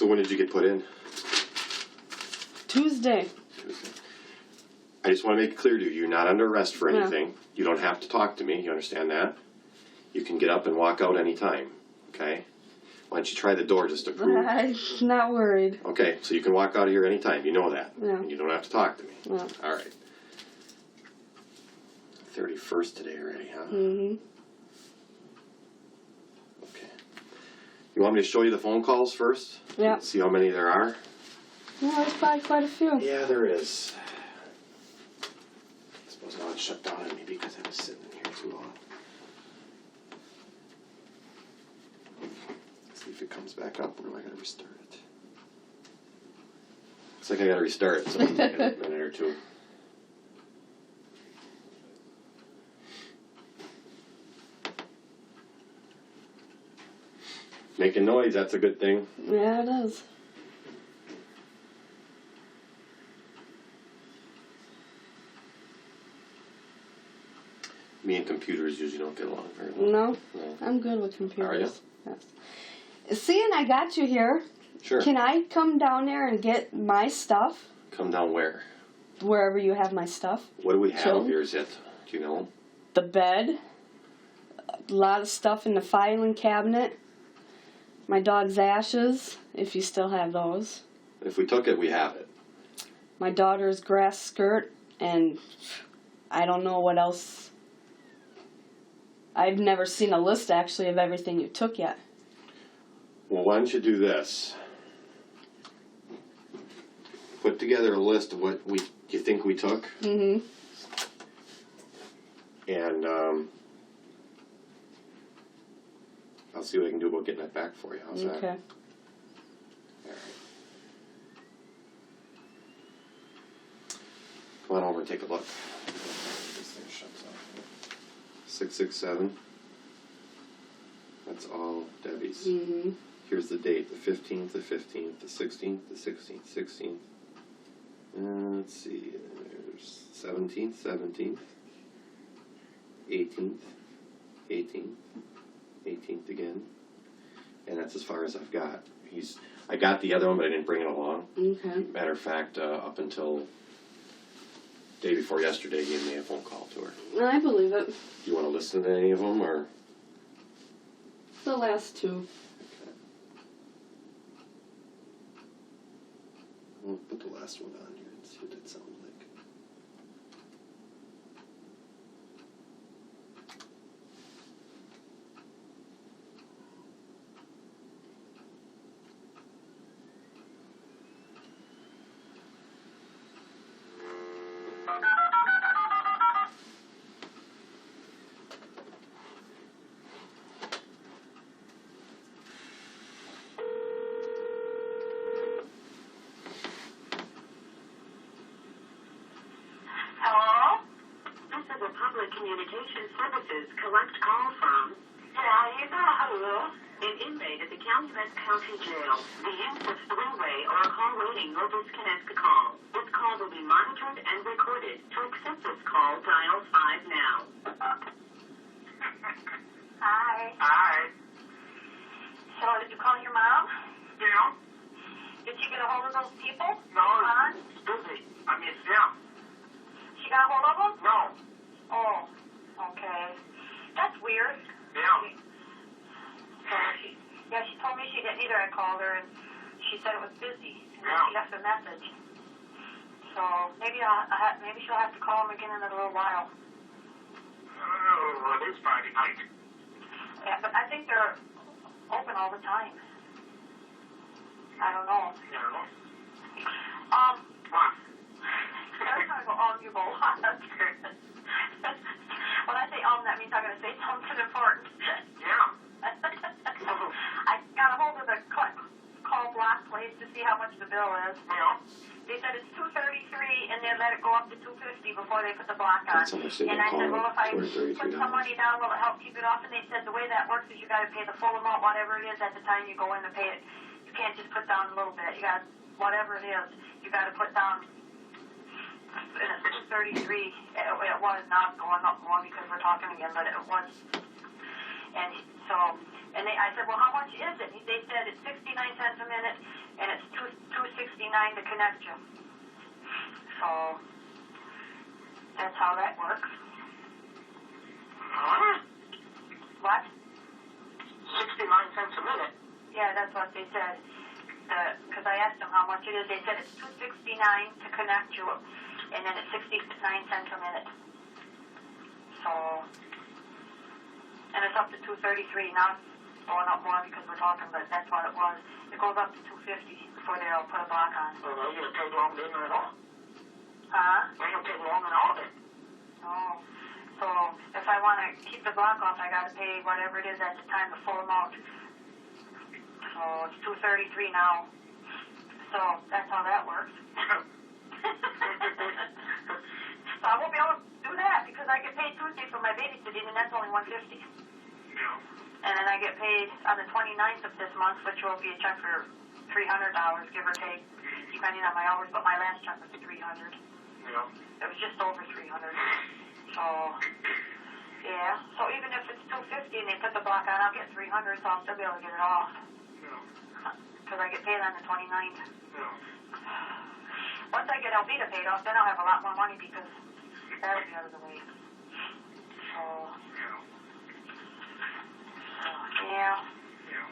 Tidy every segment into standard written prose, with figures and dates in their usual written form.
So when did you get put in? Tuesday. I just want to make it clear to you, you're not under arrest for anything. Yeah. You don't have to talk to me. You understand that? You can get up and walk out anytime. Okay? Why don't you try the door just to prove? I'm not worried. Okay, so you can walk out of here anytime. You know that. Yeah. You don't have to talk to me. Yeah. All right. 31st today already, huh? Mm-hmm. Okay. You want me to show you the phone calls first? Yeah. See how many there are? Yeah, there's probably quite a few. Yeah, there is. I suppose now it's shut down on me because I was sitting in here too long. See if it comes back up, or do I gotta restart it? Looks like I gotta restart it, so it'll take a minute or two. Making noise, that's a good thing. Yeah, it is. Me and computers usually don't get along very well. No, I'm good with computers. Are you? Yes. Seeing I got you here, sure. Can I come down there and get my stuff? Come down where? Wherever you have my stuff. What do we have here, Zit? Do you know? The bed. A lot of stuff in the filing cabinet. My dog's ashes, if you still have those. If we took it, we have it. My daughter's grass skirt, and I don't know what else. I've never seen a list, actually, of everything you took yet. Well, why don't you do this? Put together a list of what you think we took. Mm-hmm. And I'll see what I can do about getting it back for you. How's that? Okay. All right. Come on over and take a look. This thing shuts off. 667. That's all Debbie's. Mm-hmm. Here's the date: the 15th, the 15th, the 16th, the 16th, 16th. Let's see. There's 17th, 17th, 18th, 18th, 18th again, and that's as far as I've got. I got the other one, but I didn't bring it along. Okay. Matter of fact, up until day before yesterday, he gave me a phone call to her. I believe it. Do you want to listen to any of them, or? The last two. Okay. We'll put the last one on here and see what that sounds like. Communication Services collect call from hello. An inmate at the Calumet County Jail. The use of three-way or a call waiting will disconnect the call. This call will be monitored and recorded. To accept this call, dial 5 now. Hi. Hi. So, did you call your mom? Yeah? Did she get a hold of those people? No, Huh? it's busy. I mean, yeah. She got a hold of them? No. Oh, okay. That's weird. Yeah. She told me she didn't either. I called her and she said it was busy. And then she left a message. So maybe she'll have to call him again in a little while. Oh, it is Friday night. Yeah, but I think they're open all the time. I don't know. Yeah. What? Every time I go you go on. When I say that means I'm going to say something important. Yeah. I got a hold of the call block place to see how much the bill is. Yeah. They said it's $233, and they let it go up to $250 before they put the block on. And I said, well, if I put some money down, will it help keep it off? And they said the way that works is you got to pay the full amount, whatever it is, at the time you go in to pay it. You can't just put down a little bit. You got whatever it is, you got to put down. And it's $233. It was not going up more because we're talking again, but it was. And so, I said, well, how much is it? They said it's 69 cents a minute, and it's $269 to connect you. So that's how that works. Huh? What? 69 cents a minute. Yeah, that's what they said. Because I asked them how much it is. They said it's $269 to connect you, and then it's 69 cents a minute. So, and it's up to $233. Now it's going up more because we're talking, but that's what it was. It goes up to $250 before they'll put a block on. Well, they didn't take long, didn't it, at all? Huh? They don't take long at all, then. No. So if I want to keep the block off, I got to pay whatever it is at the time, the full amount. So it's $233 now. So that's how that works. So I won't be able to do that because I get paid Tuesday for my babysitting, and that's only $150. Yeah. And then I get paid on the 29th of this month, which will be a check for $300, give or take, depending on my hours. But my last check was $300. Yeah. It was just over $300. So, yeah. So even if it's $250 and they put the block on, I'll get $300, so I'll still be able to get it off. Yeah. Because I get paid on the 29th. Yeah. Once I get Alvita paid off, then I'll have a lot more money because that'll be out of the way. So, yeah. Yeah.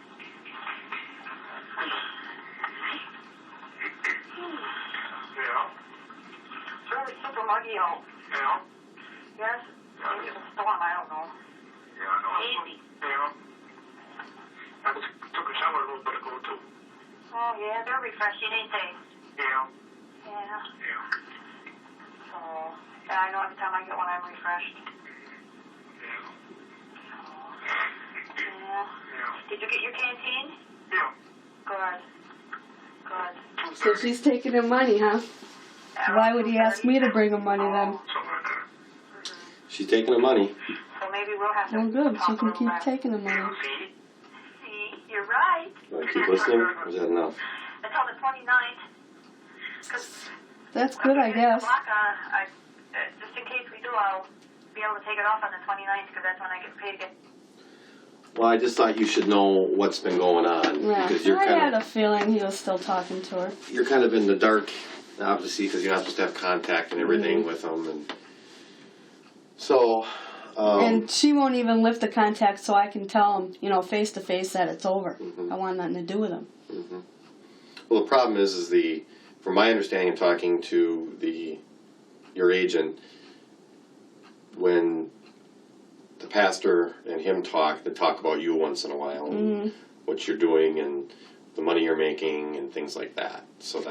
Yeah. It's really super muggy out. Yeah. Yes? Maybe it's a storm, I don't know. Yeah, I know. Hazy. Yeah. I took a shower a little bit ago, too. Oh, yeah, they're refreshing, ain't they? Yeah. Yeah. Yeah. So, yeah, I know every time I get one, I'm refreshed. Yeah. Yeah. Yeah. Did you get your canteen? Yeah. Good. Good. So she's taking him money, huh? Why would he ask me to bring him money then? Something like that. She's taking the money. So maybe we'll have to Well, good. talk She a can little keep bit. taking the money. See? See, you're right. You want to keep listening, or is that enough? Until the 29th. 'Cause That's good, I guess. Just in case we do, I'll be able to take it off on the 29th because that's when I get paid again. Well, I just thought you should know what's been going on Yeah, because you're I had kind a feeling he was still talking to her. of in the dark, obviously, because you're not supposed to have contact and everything Mm-hmm. with them, and so. And she won't even lift the contact so I can tell him, face to face that it's over. Mhm. I want nothing to do with him. Mm-hmm. Well, the problem is from my understanding of talking to your agent, when the pastor and him talk, they talk about you once in a while, and what you're doing and the money you're making and things like that. So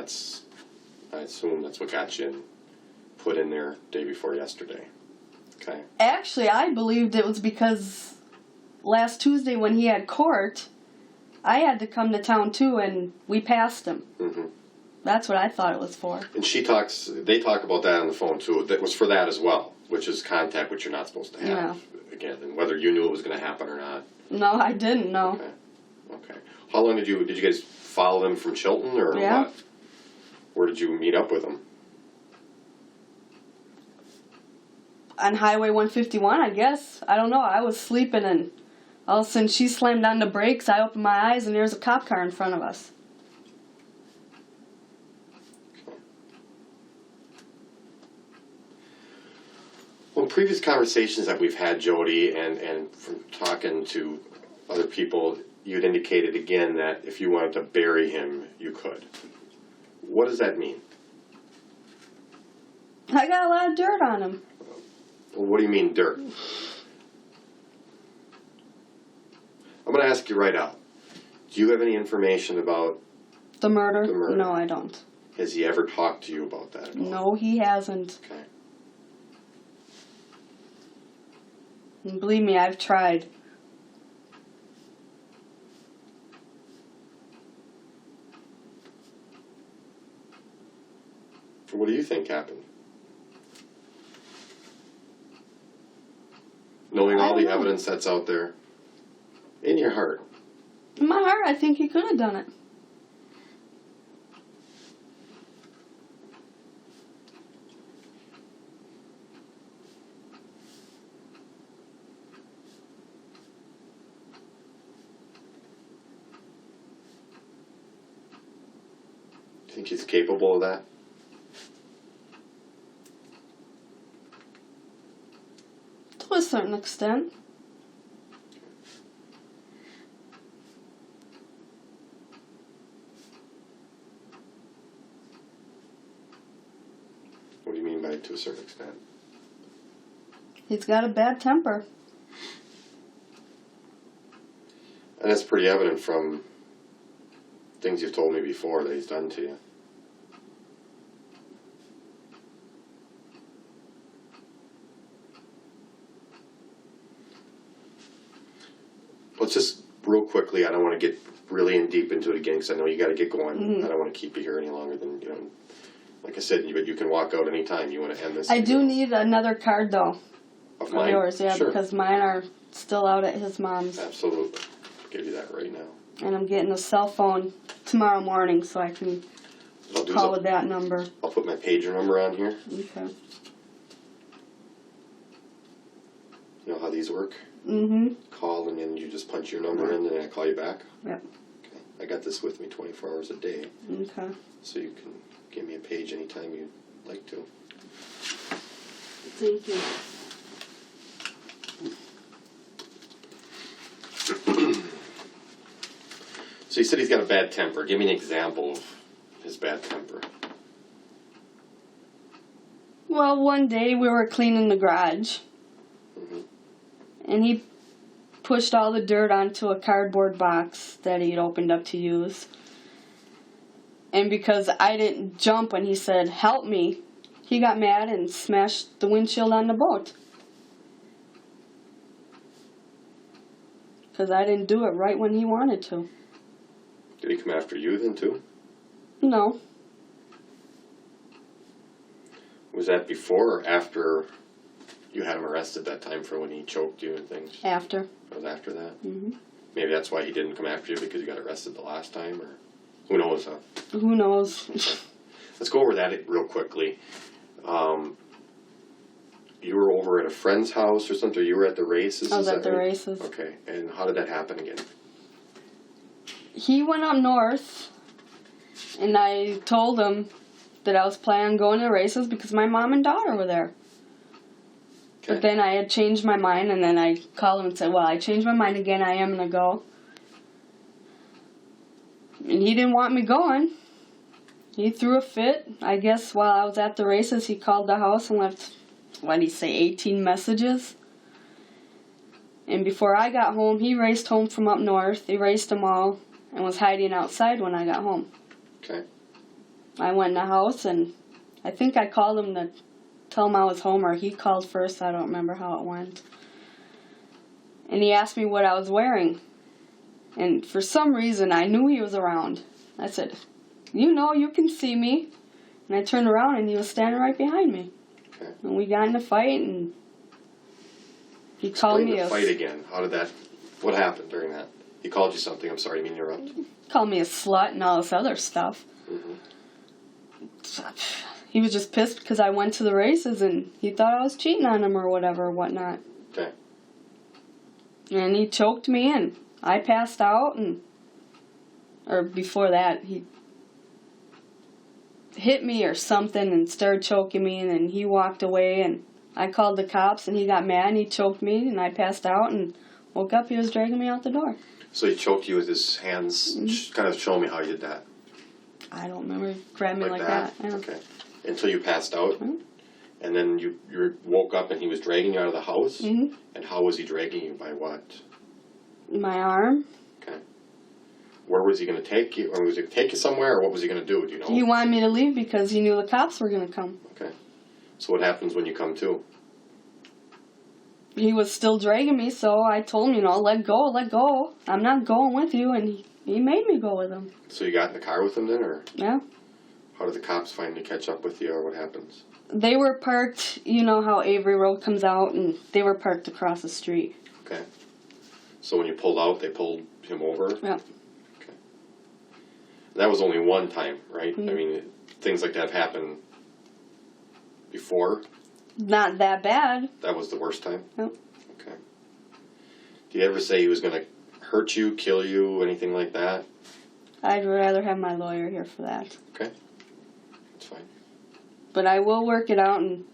I assume that's what got you put in there day before yesterday. Okay. Actually, I believed it was because last Tuesday when he had court, I had to come to town too, and we passed him. Mm-hmm. That's what I thought it was for. And they talk about that on the phone too. That was for that as well, which is contact which you're not supposed to have. Yeah. Again, and whether you knew it was going to happen or not. No, I didn't know. Okay. How long did you guys follow them from Chilton or Yeah. what? Where did you meet up with them? On Highway 151, I guess. I don't know. I was sleeping, and all of a sudden she slammed on the brakes. I opened my eyes, and there's a cop car in front of us. Well, in previous conversations that we've had, Jody, and from talking to other people, you'd indicated again that if you wanted to bury him, you could. What does that mean? I got a lot of dirt on him. Well, what do you mean, dirt? I'm going to ask you right out. Do you have any information about The murder? The murder. No, I don't. Has he ever talked to you about that at all? No, he hasn't. Okay. And believe me, I've tried. What do you think happened? Knowing I all the don't know. evidence that's out there in your heart. In my heart, I think he could have done it. you think he's capable of that? To a certain extent. What do you mean by to a certain extent? He's got a bad temper. And that's pretty evident from things you've told me before that he's done to you. Let's just real quickly, I don't want to get really in deep into it again because I know you got to get going. Mm-hmm. I don't want to keep you here any longer than, like I said, but you can walk out anytime you want to end this. I do need another card though. Of mine? Yours, yeah, Sure. because mine are still out at his mom's. Absolutely. I'll give you that right now. And I'm getting a cell phone tomorrow morning so I can What I'll do is call with that number. I'll put my pager number on here. Okay. You know how these work? Mm-hmm. Call and then you just punch your number in and then I call you back. Yep. Okay. I got this with me 24 hours a day. Okay. So you can give me a page anytime you'd like to. Thank you. So you said he's got a bad temper. Give me an example of his bad temper. Well, one day we were cleaning the garage. Mm-hmm. And he pushed all the dirt onto a cardboard box that he'd opened up to use. And because I didn't jump when he said, "Help me," he got mad and smashed the windshield on the boat. Because I didn't do it right when he wanted to. Did he come after you then too? No. Was that before or after you had him arrested that time for when he choked you and things? After. It was after that? Hmm. Maybe that's why he didn't come after you because you got arrested the last time, or who knows, huh? Who knows? Let's go over that real quickly. You were over at a friend's house or something, or you were at the races? I was is at that the right? races. Okay, and how did that happen again? He went up north, and I told him that I was planning on going to the races because my mom and daughter were there. Okay. But then I had changed my mind, and then I called him and said, "Well, I changed my mind again. I am going to go." And he didn't want me going. He threw a fit. I guess while I was at the races, he called the house and left, what did he say, 18 messages. And before I got home, he raced home from up north, erased them all, and was hiding outside when I got home. Okay. I went in the house, and I think I called him to tell him I was home, or he called first. I don't remember how it went. And he asked me what I was wearing. And for some reason, I knew he was around. I said, "You can see me." And I turned around, and he was standing right behind me. Okay. And we got in a fight, and he called me the a fight again. How did that? What happened during that? He called you something. I'm sorry, I didn't mean to interrupt. called me a slut and all this other stuff. Mm-hmm. He was just pissed because I went to the races, and he thought I was cheating on him or whatever or whatnot. Okay. And he choked me, and I passed out, or before that, he hit me or something and started choking me, and then he walked away, and I called the cops, and he got mad, and he choked me, and I passed out, and woke up, he was dragging me out the door. So he choked you with his hands. Mm-hmm. Kind of show me how he did that. I don't remember, he grabbed me like that. Yeah. Okay. Until you passed out, Mm-hmm. and then you woke up and he was dragging you out of the house. Mm-hmm. And how was he dragging you? By what? My arm. Okay. Where was he going to take you? Or was he going to take you somewhere, or what was he going to do? Do you know? He wanted me to leave because he knew the cops were going to come. Okay. So what happens when you come to? He was still dragging me, so I told him, let go. I'm not going with you, and he made me go with him. So you got in the car with him then, or Yeah. how did the cops finally catch up with you, or what happens? They were parked, you know how Avery Road comes out, and they were parked across the street. Okay. So when you pulled out, they pulled him over? Yeah. Okay. That was only one time, right? Mm-hmm. I mean, things like that have happened before. Not that bad. That was the worst time? Yep. Okay. Did he ever say he was going to hurt you, kill you, anything like that? I'd rather have my lawyer here for that. Okay. That's fine. But I will work it out and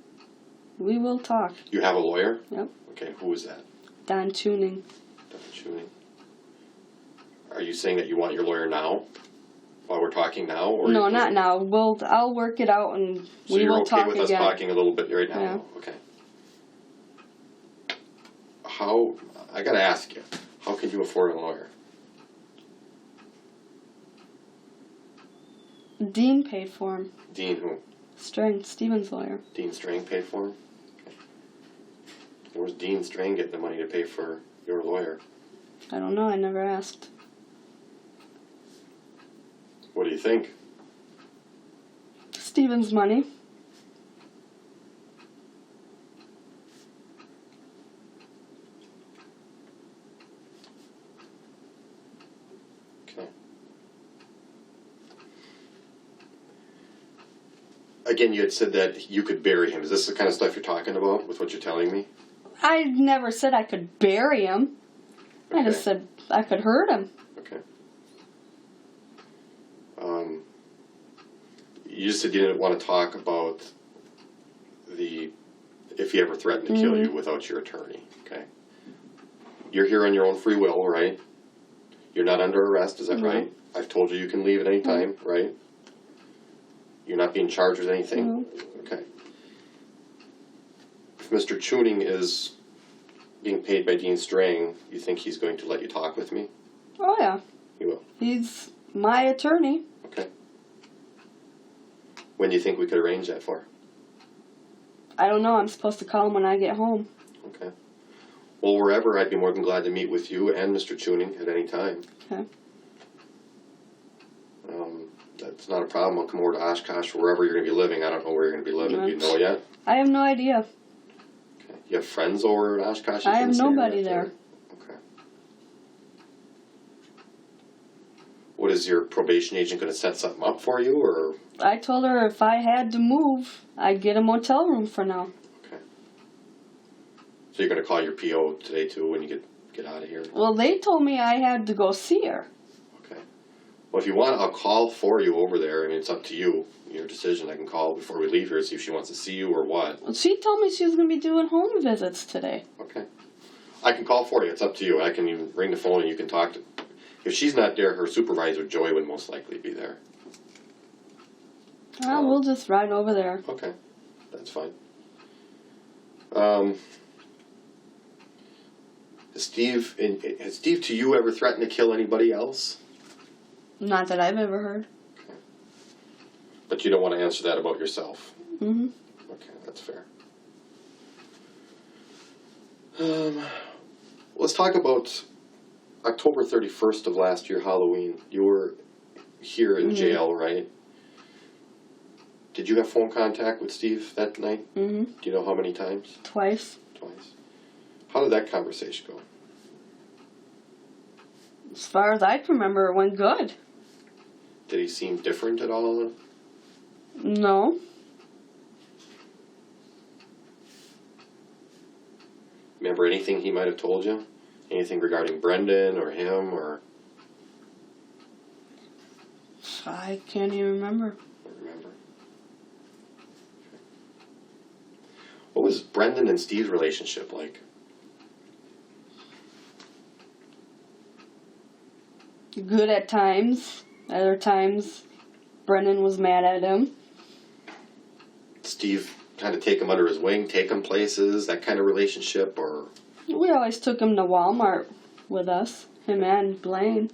we will talk. You have a lawyer? Yep. Okay, who is that? Don Tuning. Don Tuning. Are you saying that you want your lawyer now? While we're talking now? Or No, not now. I'll work it out and so we you're will okay talk with again. us talking a little bit right now? Yeah. Okay. I gotta ask you, how can you afford a lawyer? Dean paid for him. Dean who? Stephen's lawyer. Dean Strang paid for him? Okay. Where's Dean Strang getting the money to pay for your lawyer? I don't know. I never asked. What do you think? Stephen's money. Okay. Again, you had said that you could bury him. Is this the kind of stuff you're talking about with what you're telling me? I never said I could bury him. I just said I could hurt him. Okay. You just said you didn't want to talk about if he ever threatened to kill you without your attorney. Okay. You're here on your own free will, right? You're not under arrest, is that right? I've told you can leave at any time, right? You're not being charged with anything? Okay. If Mr. Tuning is being paid by Dean Strang, you think he's going to let you talk with me? Oh, yeah. He will. He's my attorney. Okay. When do you think we could arrange that for? I don't know. I'm supposed to call him when I get home. Okay. Well, wherever, I'd be more than glad to meet with you and Mr. Tuning at any time. Okay. That's not a problem. I'll come over to Oshkosh, wherever you're going to be living. I don't know where you're going to be living. Do you know yet? I have no idea. Okay. You have friends over at Oshkosh? I have nobody there. Okay. What, is your probation agent going to set something up for you, or? I told her if I had to move, I'd get a motel room for now. Okay. So you're going to call your PO today, too, when you get out of here? Well, they told me I had to go see her. Okay. Well, if you want, I'll call for you over there. I mean, it's up to you. Your decision. I can call before we leave here, see if she wants to see you or what. Well, she told me she was going to be doing home visits today. Okay. I can call for you. It's up to you. I can even ring the phone and you can talk to. If she's not there, her supervisor, Joy, would most likely be there. We'll just ride over there. Okay. That's fine. Has Steve to you ever threatened to kill anybody else? Not that I've ever heard. Okay. But you don't want to answer that about yourself? Mm-hmm. Okay, that's fair. Let's talk about October 31st of last year, Halloween. You were here in jail, right? Did you have phone contact with Steve that night? Mm-hmm. Do you know how many times? Twice. Twice. How did that conversation go? As far as I can remember, it went good. Did he seem different at all? No. Remember anything he might have told you? Anything regarding Brendan or him or? I can't even remember. I don't remember. What was Brendan and Steve's relationship like? Good at times. Other times, Brennan was mad at him. Steve kind of take him under his wing, take him places, that kind of relationship, or? We always took him to Walmart with us, him and Blaine.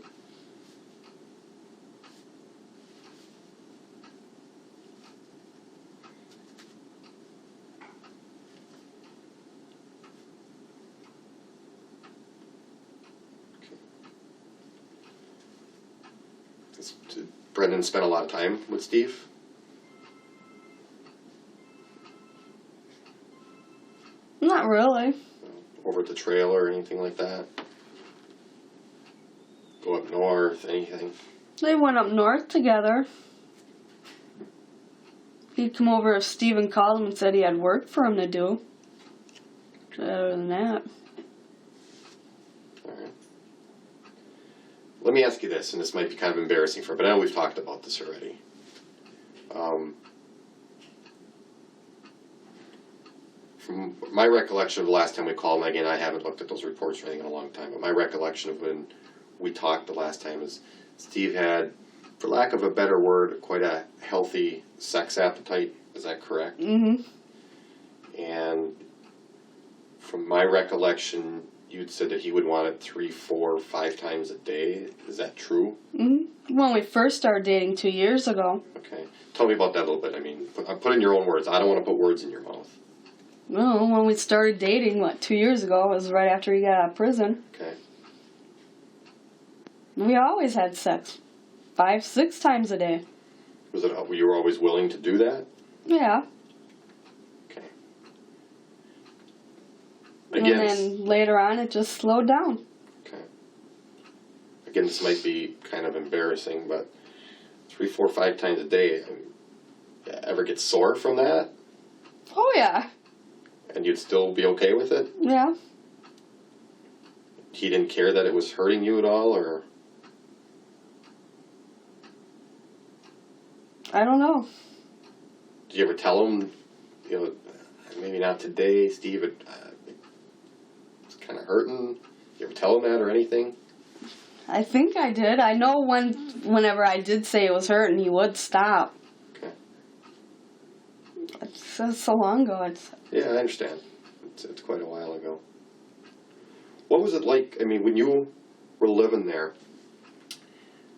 Did Brendan spend a lot of time with Steve? Not really. Over at the trail or anything like that? Go up north, anything? They went up north together. He'd come over if Steven called him and said he had work for him to do. Other than that. All right. let me ask you this, and this might be kind of embarrassing but I know we've talked about this already. From my recollection of the last time we called, and again, I haven't looked at those reports or anything in a long time, but my recollection of when we talked the last time is Steve had, for lack of a better word, quite a healthy sex appetite. Is that correct? Mm-hmm. And from my recollection, you'd said that he would want it 3, 4, 5 times a day. Is that true? Mm-hmm. When we first started dating 2 years ago. Okay. Tell me about that a little bit. I mean, put in your own words. I don't want to put words in your mouth. Well, when we started dating, 2 years ago, it was right after he got out of prison. Okay. We always had sex. 5, 6 times a day. Was it, you were always willing to do that? Yeah. Okay. And Again, then later on, it just slowed down. okay. Again, this might be kind of embarrassing, but 3, 4, 5 times a day, ever get sore from that? Oh, yeah. And you'd still be okay with it? Yeah. He didn't care that it was hurting you at all, or? I don't know. Did you ever tell him, maybe not today, Steve, it's kind of hurting? You ever tell him that or anything? I think I did. I know whenever I did say it was hurting, he would stop. Okay. It's so long ago. Yeah, I understand. It's quite a while ago. What was it like, when you were living there,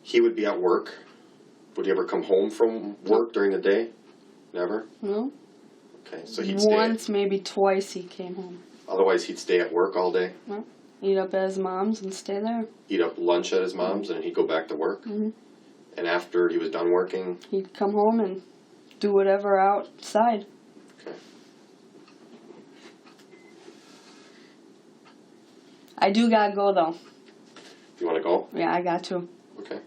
he would be at work. Would he ever come home from work during the day? Never? No. Okay, so he'd stay. Once, maybe twice he came home. Otherwise, he'd stay at work all day? No. Eat up at his mom's and stay there. Eat up lunch at his mom's and he'd go back to work? Mm-hmm. And after he was done working? He'd come home and do whatever outside. Okay. I do gotta go, though. You want to go? Yeah, I got to. Okay.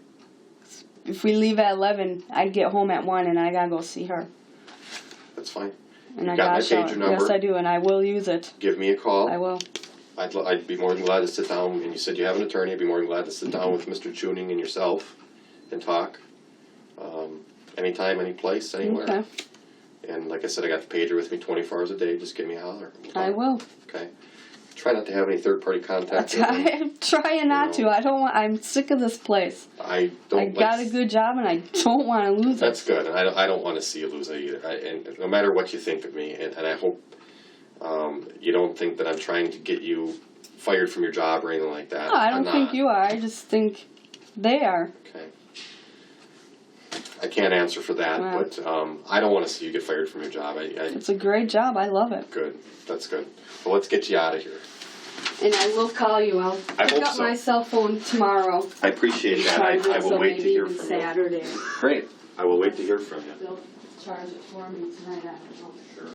If we leave at 11, I'd get home at 1 and I gotta go see her. That's fine. And You I got my gotta show pager her. number? Yes, I do, and I will use it. Give me a call. I will. I'd be more than glad to sit down, and you said you have an attorney, I'd be more than glad to sit down with Mr. Tuning and yourself and talk. Anytime, any place, anywhere. Okay. And like I said, I got the pager with me 24 hours a day. Just give me a holler. We'll I talk. will. Okay. Try not to have any third-party contact. I'm trying not to. I'm sick of this place. I don't. I got a good job and I don't want to lose it. That's good. And I don't want to see you lose it either. And no matter what you think of me, and I hope you don't think that I'm trying to get you fired from your job or anything like that. No, I don't I'm think not. you are. I just think they are. Okay. I can't answer for that, Wow. but I don't want to see you get fired from your job. It's a great job. I love it. Good. That's good. Well, let's get you out of here. And I will call you. I'll I pick hope up so. my cell phone tomorrow. I appreciate that. Charge it, I will so wait to maybe hear even from Saturday. you. Great. I will wait to hear from you. They'll charge it for me tonight. I don't know.